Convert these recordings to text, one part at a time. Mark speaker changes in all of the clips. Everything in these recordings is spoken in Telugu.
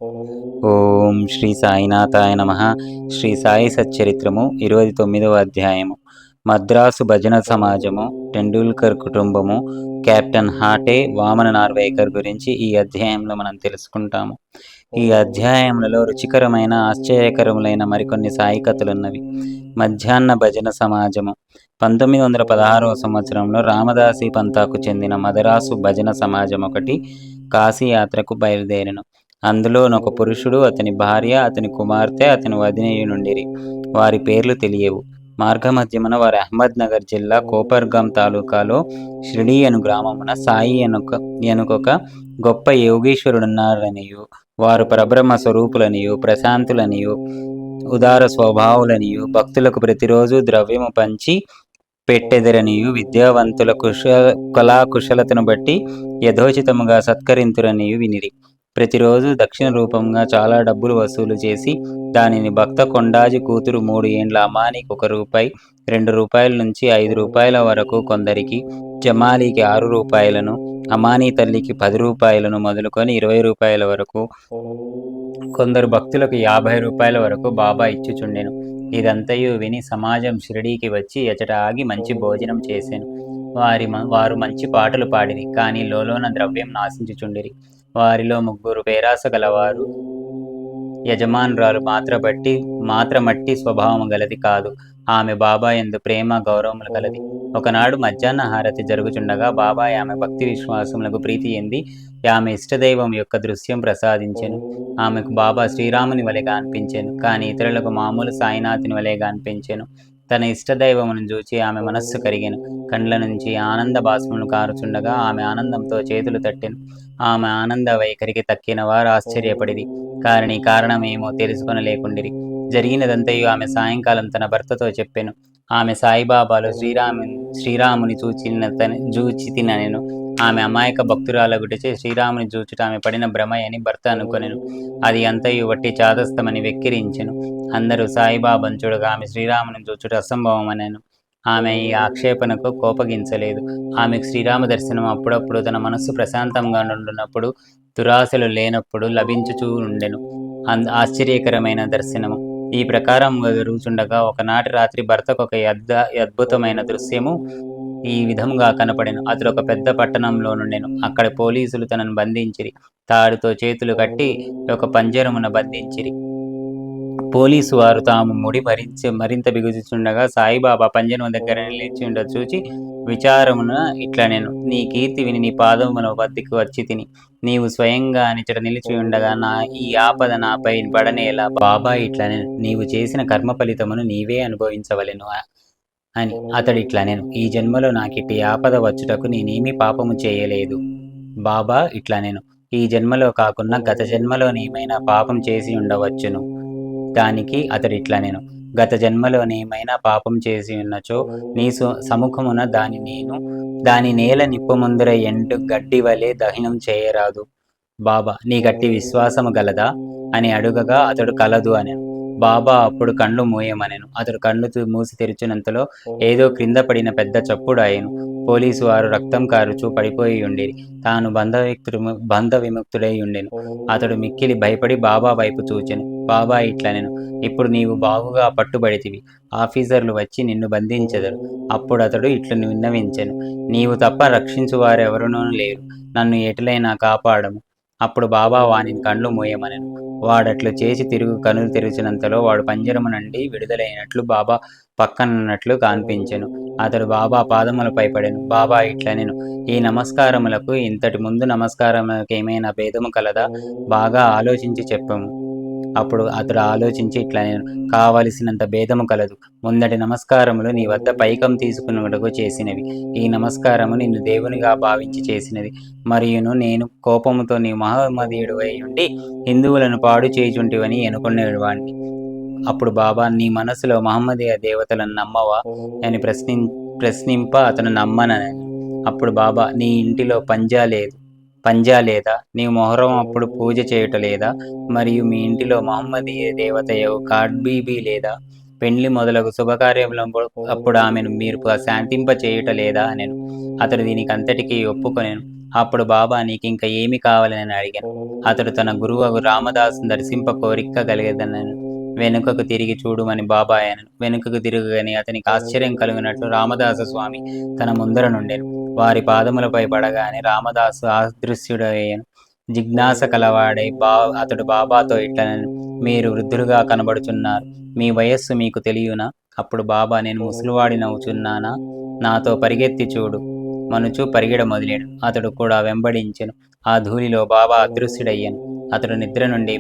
Speaker 1: ఓం శ్రీ సాయినాథాయ నమః. శ్రీ సాయి సచ్చరిత్రము 29వ అధ్యాయము. మద్రాసు భజన సమాజము, టెండూల్కర్ కుటుంబము, కెప్టెన్ హాటే, వామన నార్వేకర్ గురించి ఈ అధ్యాయంలో మనం తెలుసుకుంటాము. ఈ అధ్యాయములలో రుచికరమైన ఆశ్చర్యకరములైన మరికొన్ని సాయి కథలున్నవి. మధ్యాహ్న భజన సమాజము 1916వ సంవత్సరంలో రామదాసి పంతాకు చెందిన మదరాసు భజన సమాజం ఒకటి కాశీయాత్రకు బయలుదేరెను. అందులోనొక పురుషుడు, అతని భార్య, అతని కుమార్తె, అతని వదినయు నుండిరి. వారి పేర్లు తెలియవు. మార్గమధ్యమున వారు అహ్మద్ నగర్ జిల్లా కోపర్గాం తాలూకాలో షిరిడీ అను గ్రామమున సాయి ఎనుకొక గొప్ప యోగీశ్వరుడున్నారనియు, వారు పరబ్రహ్మ స్వరూపులనియు, ప్రశాంతులనియు, ఉదార స్వభావులనియు, భక్తులకు ప్రతిరోజు ద్రవ్యము పంచి పెట్టెదరనియు, విద్యావంతుల కళాకుశలతను బట్టి యథోచితముగా సత్కరింతురనియు వినిరి. ప్రతిరోజు దక్షిణ రూపంగా చాలా డబ్బులు వసూలు చేసి దానిని భక్త కొండాజి కూతురు 3 ఏండ్ల అమానికి ₹1, ₹2 నుంచి ₹5 వరకు, కొందరికి జమాలీకి ₹6, అమానీ తల్లికి ₹10 మొదలుకొని ₹20 వరకు, కొందరు భక్తులకు ₹50 వరకు బాబా ఇచ్చుచుండెను. ఇదంతయు విని సమాజం షిరిడీకి వచ్చి ఎచట ఆగి మంచి భోజనం చేసెను. వారు మంచి పాటలు పాడిరి, కానీ లోలోన ద్రవ్యం నాశించుచుండిరి. వారిలో 3 పేరాస గలవారు. యజమానురాలు మాత్రమట్టి స్వభావము గలది కాదు. ఆమె బాబా యందు ప్రేమ గౌరవములు గలది. ఒకనాడు మధ్యాహ్న హారతి జరుగుచుండగా బాబా ఆమె భక్తి విశ్వాసములకు ప్రీతి ఎంది ఆమె ఇష్టదైవం యొక్క దృశ్యం ప్రసాదించెను. ఆమెకు బాబా శ్రీరాముని వలెగా అనిపించెను, కానీ ఇతరులకు మామూలు సాయినాథుని వలెగా అనిపించెను. తన ఇష్టదైవమును చూచి ఆమె మనస్సు కరిగెను. కండ్ల నుంచి ఆనంద బాష్పములు కారుచుండగా ఆమె ఆనందంతో చేతులు తట్టెను. ఆమె ఆనంద వైఖరికి తక్కిన వారు ఆశ్చర్యపడిరి, కారణమేమో తెలుసుకొనలేకుండిరి. జరిగినదంతయు ఆమె సాయంకాలం తన భర్తతో చెప్పెను. ఆమె సాయిబాబాలో శ్రీరాముని జూచితినెను. ఆమె అమాయక భక్తురాలగుటచే శ్రీరాముని జూచుట ఆమె పడిన భ్రమయని భర్త అనుకొనెను. అది అంతయు వట్టి చాదస్తమని వెక్కిరించెను. అందరూ సాయిబాబాను చూడగా ఆమె శ్రీరాముని జూచుట అసంభవమనెను. ఆమె ఈ ఆక్షేపణకు కోపగించలేదు. ఆమెకు శ్రీరామ దర్శనం అప్పుడప్పుడు తన మనస్సు ప్రశాంతంగా నుండునప్పుడు, దురాశలు లేనప్పుడు లభించుచూ ఉండెను. ఆశ్చర్యకరమైన దర్శనము. ఈ ప్రకారముగా జరుగుచుండగా ఒకనాటి రాత్రి భర్తకు ఒక అద్భుతమైన దృశ్యము ఈ విధముగా కనపడెను. అతడు ఒక పెద్ద పట్టణంలో నుండెను. అక్కడ పోలీసులు తనను బంధించిరి. తాడుతో చేతులు కట్టి ఒక పంజరమున బంధించిరి. పోలీసు వారు తాము ముడి మరింత బిగుచుచుండగా సాయిబాబా పంజరము దగ్గర నిలిచిండ చూచి విచారమున ఇట్లనెను. నీ కీర్తి విని నీ పాదముల వద్దకు వచ్చి తిని, నీవు స్వయంగా నిచట నిలిచి ఉండగా నా ఈ ఆపద నాపై పడనేలా. బాబా ఇట్లనెను, నీవు చేసిన కర్మ ఫలితమును నీవే అనుభవించవలెను అని. అతడిట్లనెను, ఈ జన్మలో నాకిట్టి ఆపద వచ్చుటకు నేనేమీ పాపము చేయలేదు. బాబా ఇట్లనెను, ఈ జన్మలో కాకున్నా గత జన్మలో నేమైనా పాపం చేసి ఉండవచ్చును. దానికి అతడిట్లనెను, గత జన్మలోనేమైనా పాపం చేసి ఉన్నచో నీ సముఖమున దాని నేల నిప్పు ముందర ఎండు గడ్డి వలె దహనం చేయరాదు. బాబా, నీ గట్టి విశ్వాసము గలదా అని అడుగగా అతడు కలదు అనెను. బాబా అప్పుడు కళ్ళు మూయమనెను. అతడు కళ్ళు మూసి తెరిచినంతలో ఏదో క్రింద పడిన పెద్ద చప్పుడు అయ్యెను. పోలీసు వారు రక్తం కారుచూ పడిపోయి ఉండిరి. తాను బంధ విముక్తుడై ఉండెను. అతడు మిక్కిలి భయపడి బాబా వైపు చూచెను. బాబా ఇట్లనెను, ఇప్పుడు నీవు బాగుగా పట్టుబడితివి. ఆఫీసర్లు వచ్చి నిన్ను బంధించెదరు. అప్పుడు అతడు ఇట్లు విన్నవించెను, నీవు తప్ప రక్షించువారెవరునూ లేరు. నన్ను ఎటులైనా కాపాడము. అప్పుడు బాబా వానిని కళ్ళు మూయమనెను. వాడట్లు చేసి కనులు తెరిచినంతలో వాడు పంజరము నుండి విడుదలైనట్లు బాబా పక్కనున్నట్లు కనిపించెను. అతడు బాబా పాదములపై పడెను. బాబా ఇట్లనెను, ఈ నమస్కారములకు ఇంతటి ముందు నమస్కారములకు ఏమైనా భేదము కలదా? బాగా ఆలోచించి చెప్పము. అప్పుడు అతడు ఆలోచించి ఇట్లనెను, కావలసినంత భేదము కలదు. ముందటి నమస్కారములు నీ వద్ద పైకం తీసుకున్నటకు చేసినవి. ఈ నమస్కారము నిన్ను దేవునిగా భావించి చేసినది. మరియును నేను కోపముతో నీ మహమ్మదీయుడు అయి ఉండి హిందువులను పాడు చేయుచుంటివని ఎనుకునేవాడిని. అప్పుడు బాబా, నీ మనసులో మహమ్మదీయ దేవతలను నమ్మవా అని ప్రశ్నింప అతను నమ్మనని. అప్పుడు బాబా, నీ ఇంటిలో పంజా లేదా? నీవు మొహరం అప్పుడు పూజ చేయుట లేదా? మరియు మీ ఇంటిలో మహమ్మదీయ దేవతయగు కాడ్బీబీ లేదా? పెండ్లి మొదలగు శుభకార్యములు అప్పుడు ఆమెను మీరు శాంతింప చేయుట లేదా అనెను. అతడు దీనికి అంతటికీ ఒప్పుకొనెను. అప్పుడు బాబా నీకింక ఏమి కావాలని అడిగాను. అతడు తన గురువు రామదాసును దర్శింప కోరిక కలిగెదనెను. వెనుకకు తిరిగి చూడుమని బాబా అనెను. వెనుకకు తిరుగగానే అతనికి ఆశ్చర్యం కలిగినట్లు రామదాస స్వామి తన ముందర నుండెను. వారి పాదములపై పడగానే రామదాసు అదృశ్యుడయ్యెను. జిజ్ఞాస కలవాడై అతడు బాబాతో ఇట్లనెను, మీరు వృద్ధులుగా కనబడుచున్నారు. మీ వయస్సు మీకు తెలియునా? అప్పుడు బాబా, నేను ముసలివాడినవుచున్నానా? నాతో పరిగెత్తి చూడు మనుచు పరిగెడ మొదలెను. అతడు కూడా వెంబడించెను. ఆ ధూళిలో బాబా అదృశ్యుడయ్యెను. అతడు నిద్ర నుండి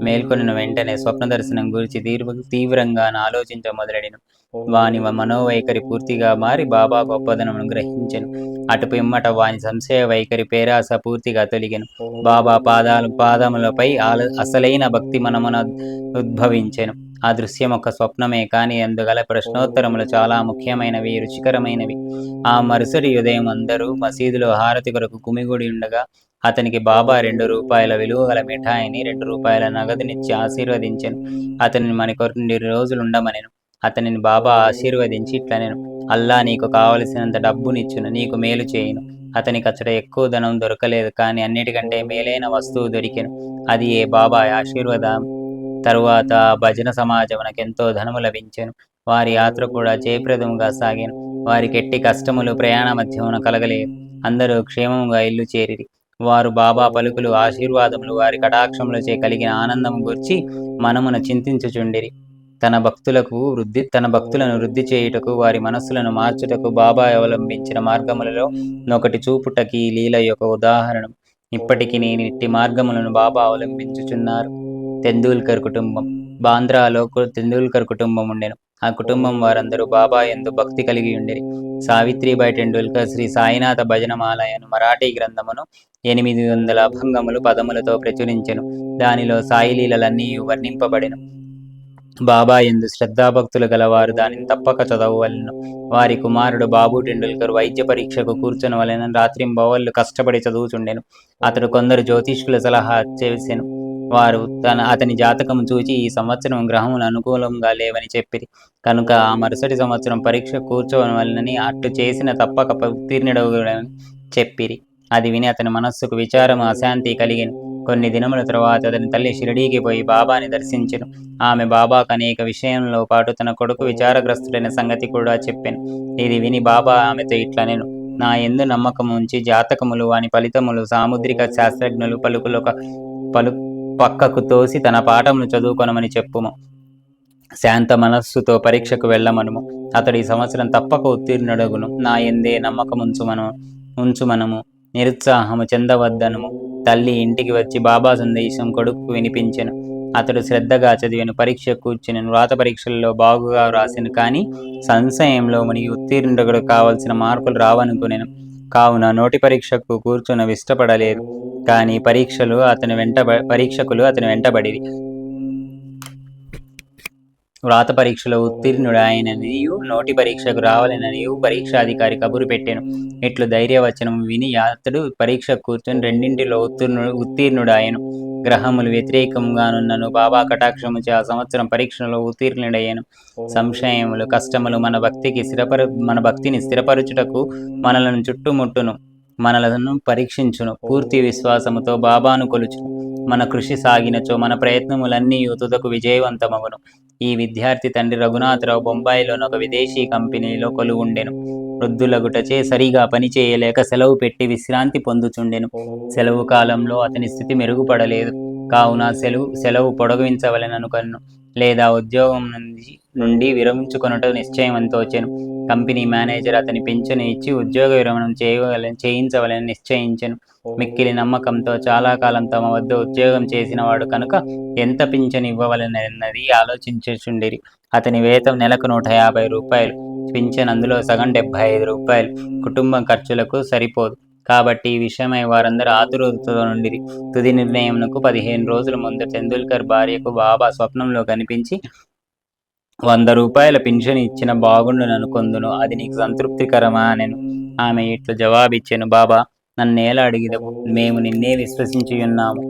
Speaker 1: మేల్కొనిన వెంటనే స్వప్న దర్శనం గురించి తీవ్రంగా ఆలోచించ మొదలెడెను. వాని మనోవైఖరి పూర్తిగా మారి బాబా గొప్పదనమును గ్రహించెను. అటు పిమ్మట వాని సంశయ వైఖరి పేరాస పూర్తిగా తొలగెను. బాబా పాదములపై అసలైన భక్తి మనమున ఉద్భవించెను. ఆ దృశ్యం ఒక స్వప్నమే కాని అందుగల ప్రశ్నోత్తరములు చాలా ముఖ్యమైనవి, రుచికరమైనవి. ఆ మరుసటి ఉదయం అందరూ మసీదులో హారతి కొరకు గుమిగూడి ఉండగా అతనికి బాబా ₹2 విలువగల మిఠాయిని, ₹2 నగదునిచ్చి ఆశీర్వదించెను. అతనిని మరికొన్ని రోజులుండమనెను. అతనిని బాబా ఆశీర్వదించి ఇట్లనెను, అల్లా నీకు కావలసినంత డబ్బునిచ్చును, నీకు మేలు చేయును. అతనికచ్చట ఎక్కువ ధనం దొరకలేదు, కానీ అన్నిటికంటే మేలైన వస్తువు దొరికెను. అది ఏ బాబా ఆశీర్వాదం. తరువాత భజన సమాజమునకెంతో ధనము లభించెను. వారి యాత్ర కూడా జయప్రదముగా సాగెను. వారికెట్టి కష్టములు ప్రయాణ మధ్యమున కలగలేదు. అందరూ క్షేమముగా ఇల్లు చేరిరి. వారు బాబా పలుకులు, ఆశీర్వాదములు, వారి కటాక్షములచే కలిగిన ఆనందము గూర్చి మనమున చింతించుచుండిరి. తన భక్తులను వృద్ధి చేయుటకు, వారి మనస్సులను మార్చుటకు బాబా అవలంబించిన మార్గములలో నొకటి చూపుటకి ఈ లీల యొక్క ఉదాహరణం. ఇప్పటికి నేను ఇట్టి మార్గములను బాబా అవలంబించుచున్నారు. తెందూల్కర్ కుటుంబం. బాంద్రాలో తెందూల్కర్ కుటుంబం ఉండెను. ఆ కుటుంబం వారందరూ బాబా యందు భక్తి కలిగి ఉండిరి. సావిత్రిబాయి టెండూల్కర్ శ్రీ సాయినాథ భజనమాలయను మరాఠీ గ్రంథమును 800 అభంగములు పదములతో ప్రచురించెను. దానిలో సాయి లీలలన్నీ వర్ణింపబడెను. బాబా యందు శ్రద్ధాభక్తులు గలవారు దానిని తప్పక చదవవలెను. వారి కుమారుడు బాబు టెండూల్కర్ వైద్య పరీక్షకు కూర్చొనవలెనని రాత్రింబవళ్ళు కష్టపడి చదువుచుండెను. అతడు కొందరు జ్యోతిష్కుల సలహా చేసెను. వారు అతని జాతకము చూచి ఈ సంవత్సరం గ్రహములు అనుకూలంగా లేవని చెప్పిరి. కనుక ఆ మరుసటి సంవత్సరం పరీక్ష కూర్చోవలనని, అట్లు చేసిన తప్పక ఉత్తీర్ణుడగుడని చెప్పిరి. అది విని అతని మనస్సుకు విచారము, అశాంతి కలిగెను. కొన్ని దినముల తరువాత అతని తల్లి షిరిడీకి పోయి బాబాని దర్శించెను. ఆమె బాబాకు అనేక విషయంలో పాటు తన కొడుకు విచారగ్రస్తుడైన సంగతి కూడా చెప్పెను. ఇది విని బాబా ఆమెతో ఇట్లనెను, నా యందు నమ్మకము ఉంచి జాతకములు, వాని ఫలితములు సాముద్రిక శాస్త్రజ్ఞులు పక్కకు తోసి తన పాఠమును చదువుకొనమని చెప్పుము. శాంత మనస్సుతో పరీక్షకు వెళ్ళమనుము. అతడు ఈ సంవత్సరం తప్పక ఉత్తీర్ణుడగును. నా యందే ఉంచుమనము. నిరుత్సాహము చెందవద్దనుము. తల్లి ఇంటికి వచ్చి బాబా సందేశం కొడుకు వినిపించెను. అతడు శ్రద్ధగా చదివెను. పరీక్ష కూర్చునెను. వ్రాత పరీక్షల్లో బాగుగా వ్రాసెను. కానీ సంశయంలో మునిగి ఉత్తీర్ణుడు కావలసిన మార్కులు రావనుకునెను. కావున నోటి పరీక్షకు కూర్చునవిష్టపడలేదు. కానీ పరీక్షకులు అతని వెంటబడిరి. వ్రాత పరీక్షలో ఉత్తీర్ణుడాయననియు, నోటి పరీక్షకు రావాలననియు పరీక్షాధికారి కబురు పెట్టెను. ఇట్లు ధైర్యవచనము విని అతడు పరీక్ష కూర్చొని రెండింటిలో ఉత్తీర్ణుడాయెను. గ్రహములు వ్యతిరేకంగానున్నను బాబా కటాక్షముచే ఆ సంవత్సరం పరీక్షలో ఉత్తీర్ణుడయ్యెను. సంశయములు, కష్టములు మన భక్తిని స్థిరపరచుటకు మనలను చుట్టుముట్టును, మనలను పరీక్షించును. పూర్తి విశ్వాసముతో బాబాను కొలుచును. మన కృషి సాగినచో మన ప్రయత్నములన్నీ తుదకు విజయవంతమగును. ఈ విద్యార్థి తండ్రి రఘునాథరావు బొంబాయిలోని ఒక విదేశీ కంపెనీలో కొలువుండెను. వృద్ధులగుటచే సరిగా పనిచేయలేక సెలవు పెట్టి విశ్రాంతి పొందుచుండెను. సెలవు కాలంలో అతని స్థితి మెరుగుపడలేదు. కావున సెలవు పొడిగించవలెననుకొనెను, లేదా ఉద్యోగం నుండి విరమించుకొనుట నిశ్చయమంతోచెను. కంపెనీ మేనేజర్ అతని పింఛను ఇచ్చి ఉద్యోగ విరమణం చేయించవలని నిశ్చయించెను. మిక్కిలి నమ్మకంతో చాలా కాలం తమ వద్ద ఉద్యోగం చేసినవాడు కనుక ఎంత పింఛను ఇవ్వవలనన్నది ఆలోచించుచుండిరి. అతని వేతం నెలకు ₹150. పింఛన్ అందులో సగం ₹75. కుటుంబం ఖర్చులకు సరిపోదు. కాబట్టి ఈ విషయమై వారందరూ ఆతురతతో నుండిరి. తుది నిర్ణయమునకు 15 రోజుల ముందు తెందూల్కర్ భార్యకు బాబా స్వప్నంలో కనిపించి ₹100 పింఛను ఇచ్చిన బాగుండుననుకొందును. అది నీకు సంతృప్తికరమా అనెను. ఆమె ఇట్లు జవాబిచ్చెను, బాబా, నన్నేల అడిగిదవు? మేము నిన్నే విశ్వసించియున్నాము.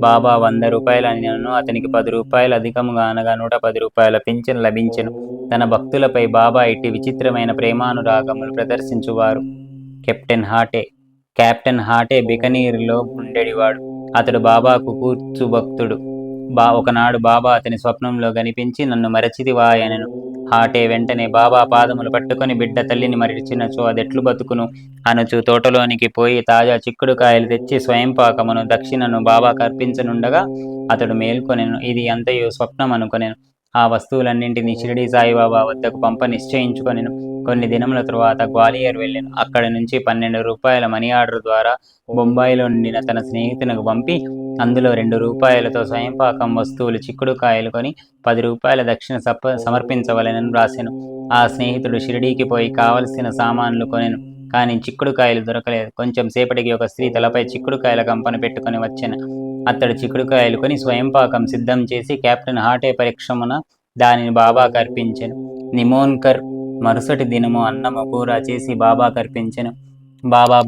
Speaker 1: బాబా ₹100 అనెను. అతనికి ₹10 అధికముగా అనగా ₹110 పింఛను లభించెను. తన భక్తులపై బాబా ఇట్టి విచిత్రమైన ప్రేమానురాగములు ప్రదర్శించువారు. కెప్టెన్ హాటే. కెప్టెన్ హాటే బికనీరులో ఉండేవాడు. అతడు బాబాకు కూర్చు భక్తుడు. ఒకనాడు బాబా అతని స్వప్నంలో కనిపించి, నన్ను మరచితివా అనెను. హాటే వెంటనే బాబా పాదములు పట్టుకొని, బిడ్డ తల్లిని మరిచినచో అదెట్లు బతుకును అనుచు తోటలోనికి పోయి తాజా చిక్కుడుకాయలు తెచ్చి స్వయంపాకమును దక్షిణను బాబాకు అర్పించనుండగా అతడు మేల్కొనెను. ఇది అంతయు స్వప్నం అనుకొనెను. ఆ వస్తువులన్నింటినీ షిరిడీ సాయిబాబా వద్దకు పంప నిశ్చయించుకొనెను. కొన్ని దినముల తరువాత గ్వాలియర్ వెళ్ళెను. అక్కడి నుంచి 12 రూపాయల మనీ ఆర్డర్ ద్వారా బొంబాయిలో నుండిన తన స్నేహితునికి పంపి, అందులో 2 రూపాయలతో స్వయంపాకం వస్తువులు చిక్కుడుకాయలు కొని 10 రూపాయల దక్షిణ సమర్పించవలెనని వ్రాసెను. ఆ స్నేహితుడు షిరిడీకి పోయి కావలసిన సామాన్లు కొనెను. కానీ చిక్కుడుకాయలు దొరకలేదు. కొంచెం సేపటికి ఒక స్త్రీ తలపై చిక్కుడుకాయల కంపను పెట్టుకుని వచ్చెను. అతడు చిక్కుడుకాయలు కొని స్వయంపాకం సిద్ధం చేసి కెప్టెన్ హాటే పరీక్షమున దానిని బాబాకు అర్పించెను. నిమోన్కర్ మరుసటి దినము అన్నము కూర చేసి బాబాకు అర్పించెను. బాబా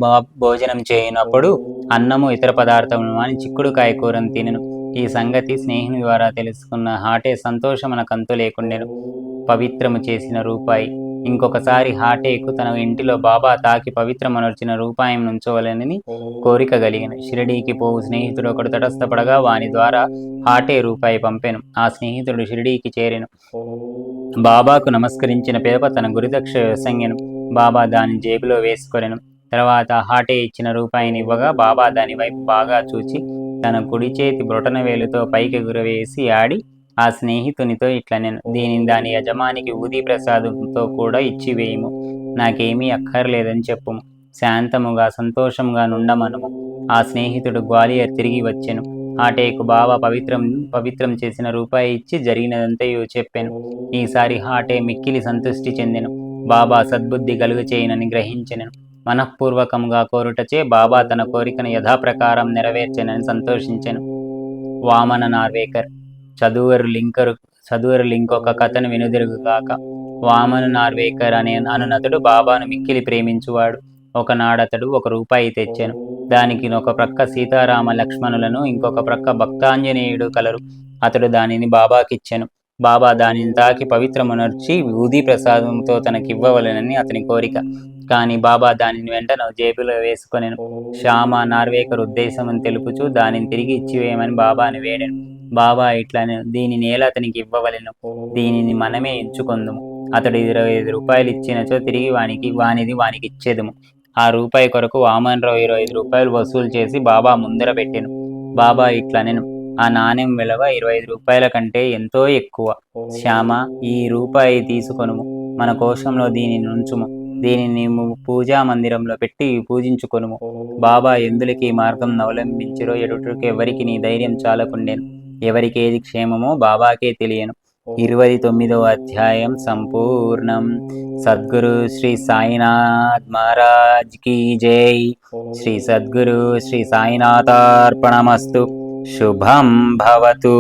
Speaker 1: భోజనం చేయనప్పుడు అన్నము ఇతర పదార్థములు మాని చిక్కుడుకాయ కూరను తినెను. ఈ సంగతి స్నేహితుని ద్వారా తెలుసుకున్న హాటే సంతోషమునకంతు లేకుండెను. పవిత్రము చేసిన రూపాయి. ఇంకొకసారి హాటేకు తన ఇంటిలో బాబా తాకి పవిత్రమనర్చిన రూపాయి నుంచోవలెనని కోరిక కలిగెను. షిరిడీకి పోవు స్నేహితుడు ఒకడు తటస్థపడగా వాని ద్వారా హాటే రూపాయి పంపెను. ఆ స్నేహితుడు షిరిడీకి చేరెను. బాబాకు నమస్కరించిన పిదప తన గురుదక్ష వ్యసంగెను. బాబా దాని జేబులో వేసుకొనెను. తర్వాత హాటే ఇచ్చిన రూపాయిని ఇవ్వగా బాబా దాని వైపు బాగా చూచి తన కుడి చేతి బ్రొటనవేలుతో పైకి ఎగురవేసి ఆడి ఆ స్నేహితునితో ఇట్లనెను. దీనిని దాని యజమానికి ఊదీ ప్రసాదంతో కూడా ఇచ్చివేయుము. నాకేమీ అక్కర్లేదని చెప్పుము. శాంతముగా సంతోషముగా నుండమనుము. ఆ స్నేహితుడు గ్వాలియర్ తిరిగి వచ్చెను. హాటేకు బాబా పవిత్రం చేసిన రూపాయి ఇచ్చి జరిగినదంతయు చెప్పెను. ఈసారి హాటే మిక్కిలి సంతృష్టి చెందెను. బాబా సద్బుద్ధి కలుగు చేయనని గ్రహించెను. మనఃపూర్వకముగా కోరుటచే బాబా తన కోరికను యథాప్రకారం నెరవేర్చెనని సంతోషించెను. వామన నార్వేకర్. చదువరు లింకొక కథను వినుదిరుగుగాక. వామన నార్వేకర్ అనునతడు బాబాను మిక్కిలి ప్రేమించువాడు. ఒకనాడతడు 1 రూపాయి తెచ్చెను. దానికి ఒక ప్రక్క సీతారామ లక్ష్మణులను, ఇంకొక ప్రక్క భక్తాంజనేయుడు కలరు. అతడు దానిని బాబాకిచ్చెను. బాబా దానిని తాకి పవిత్రమునర్చి ఊదీ ప్రసాదంతో తనకివ్వవలెనని అతని కోరిక. కాని బాబా దానిని వెంటనే జేబులో వేసుకొనెను. శ్యామ నార్వేకర్ ఉద్దేశమును తెలుపుచూ దానిని తిరిగి ఇచ్చివేయమని బాబాను వేడెను. బాబా ఇట్లనెను, దీనినేల అతనికి ఇవ్వవలెను, దీనిని మనమే ఎంచుకొందుము. అతడు 25 రూపాయలు ఇచ్చినచో తిరిగి వానిది వానికిచ్చెదము. ఆ రూపాయి కొరకు వామనరావు 25 రూపాయలు వసూలు చేసి బాబా ముందర పెట్టెను. బాబా ఇట్లనెను, ఆ నాణెం విలువ 25 రూపాయల కంటే ఎంతో ఎక్కువ. శ్యామ, ఈ రూపాయి తీసుకొనుము. మన కోశంలో దీనిని ఉంచుము. దీనిని పూజా మందిరంలో పెట్టి పూజించుకొనుము. బాబా ఎందులకి ఈ మార్గం అవలంబించిరో ఎడుటకు ఎవరికి నీ ధైర్యం చాలకుండెను. ఎవరికేది క్షేమమో బాబాకే తెలియను. 29వ అధ్యాయం సంపూర్ణం. సద్గురు శ్రీ సాయినాథ్ మహారాజ్ కీ జై. శ్రీ సద్గురు శ్రీ సాయినాథార్పణమస్తు. శుభం భవతు.